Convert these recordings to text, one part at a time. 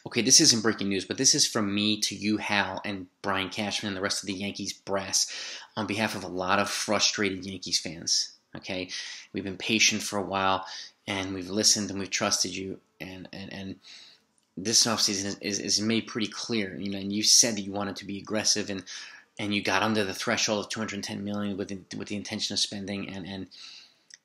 Okay, this isn't breaking news, but this is from me to you, Hal, and Brian Cashman and the rest of the Yankees brass on behalf of a lot of frustrated Yankees fans. Okay, we've been patient for a while, and we've listened and we've trusted you, and this offseason is made pretty clear. You know, and you said that you wanted to be aggressive, and you got under the threshold of $210 million with the intention of spending, and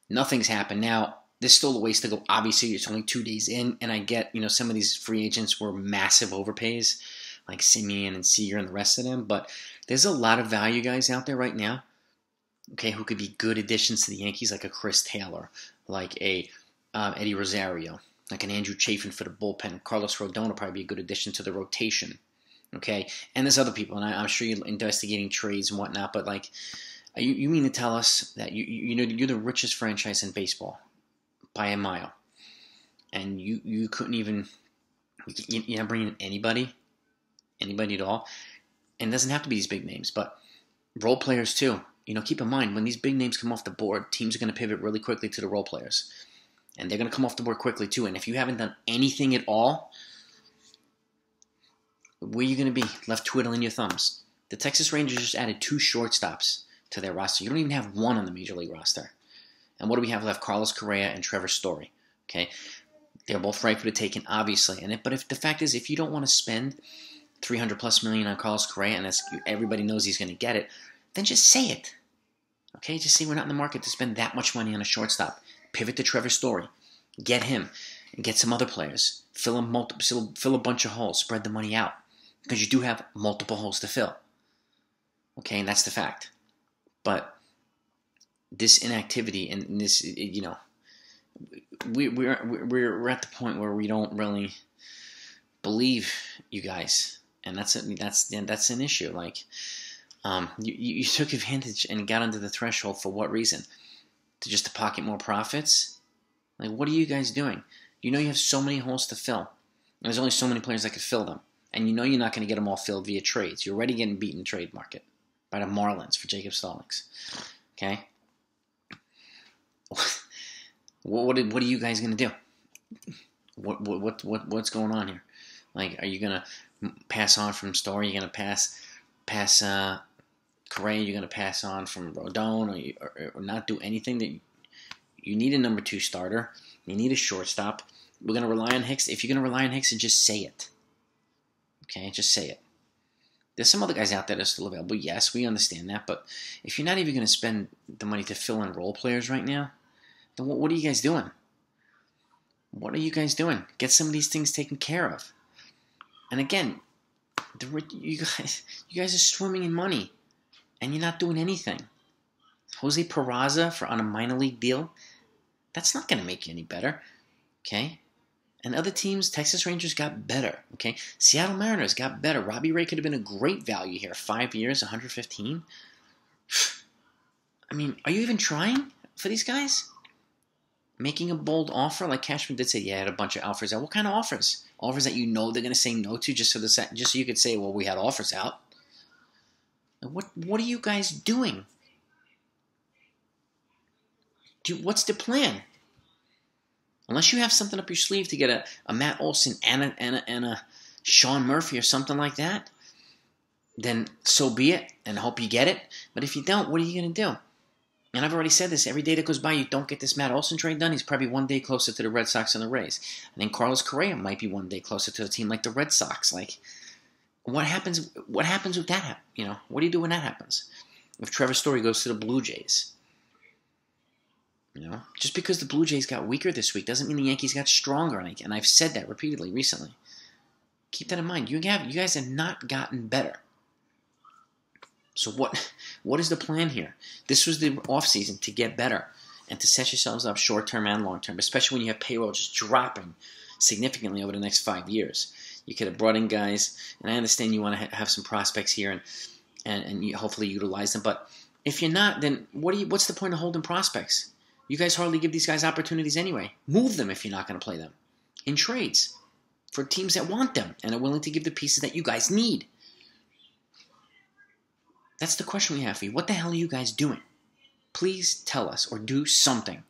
nothing's happened. Now, there's still a ways to go. Obviously, it's only 2 days in, and I get, you know, some of these free agents were massive overpays, like Semien and Seager and the rest of them, but there's a lot of value guys out there right now, okay, who could be good additions to the Yankees, like a Chris Taylor, like a Eddie Rosario, like an Andrew Chafin for the bullpen. Carlos Rodon will probably be a good addition to the rotation, okay? And there's other people, and I'm sure you're investigating trades and whatnot, but, like, you mean to tell us that you know you're the richest franchise in baseball by a mile, and you couldn't even, you're not bringing in anybody at all? And it doesn't have to be these big names, but role players too. You know, keep in mind, when these big names come off the board, teams are going to pivot really quickly to the role players, and they're going to come off the board quickly too. And if you haven't done anything at all, where are you going to be? Left twiddling your thumbs. The Texas Rangers just added 2 shortstops to their roster. You don't even have one on the Major League roster. And what do we have left? Carlos Correa and Trevor Story. Okay, they're both right for the taking, obviously. But if the fact is, if you don't want to spend $300+ million on Carlos Correa, and everybody knows he's going to get it, then just say it. Okay, just say we're not in the market to spend that much money on a shortstop. Pivot to Trevor Story, get him, and get some other players. Fill a bunch of holes. Spread the money out, because you do have multiple holes to fill. Okay, and that's the fact. But this inactivity and this, you know, we're at the point where we don't really believe you guys, and that's an issue. Like, you took advantage and got under the threshold for what reason? To pocket more profits? Like, what are you guys doing? You know you have so many holes to fill, and there's only so many players that could fill them, and you know you're not going to get them all filled via trades. You're already getting beaten in the trade market by the Marlins for Jacob Stallings. Okay. What are you guys gonna do? What's going on here? Like, are you gonna pass on from Story? Are you gonna pass Correa? Are you gonna pass on from Rodon, or not do anything? That you need a number 2 starter. You need a shortstop. We're gonna rely on Hicks. If you're gonna rely on Hicks, then just say it. Okay, just say it. There's some other guys out there that are still available. Yes, we understand that, but if you're not even gonna spend the money to fill in role players right now, then what are you guys doing? What are you guys doing? Get some of these things taken care of. And again, you guys are swimming in money, and you're not doing anything. Jose Peraza on a minor league deal, that's not going to make you any better. Okay? And other teams, Texas Rangers got better. Okay? Seattle Mariners got better. Robbie Ray could have been a great value here. 5 years, 115. I mean, are you even trying for these guys? Making a bold offer, like Cashman did say, yeah, I had a bunch of offers out. What kind of offers? Offers that you know they're going to say no to, just so you could say, well, we had offers out. What are you guys doing? What's the plan? Unless you have something up your sleeve to get a Matt Olson and a Sean Murphy or something like that, then so be it, and I hope you get it. But if you don't, what are you going to do? And I've already said this, every day that goes by, you don't get this Matt Olson trade done, he's probably 1 day closer to the Red Sox and the Rays. I think Carlos Correa might be 1 day closer to a team like the Red Sox. Like, what happens with that? You know, what do you do when that happens? If Trevor Story goes to the Blue Jays? You know, just because the Blue Jays got weaker this week doesn't mean the Yankees got stronger. And I've said that repeatedly recently. Keep that in mind. You guys have not gotten better. So what is the plan here? This was the offseason to get better and to set yourselves up short-term and long-term, especially when you have payroll just dropping significantly over the next 5 years. You could have brought in guys, and I understand you want to have some prospects here and you hopefully utilize them, but if you're not, then what's the point of holding prospects? You guys hardly give these guys opportunities anyway. Move them if you're not going to play them in trades for teams that want them and are willing to give the pieces that you guys need. That's the question we have for you. What the hell are you guys doing? Please tell us or do something.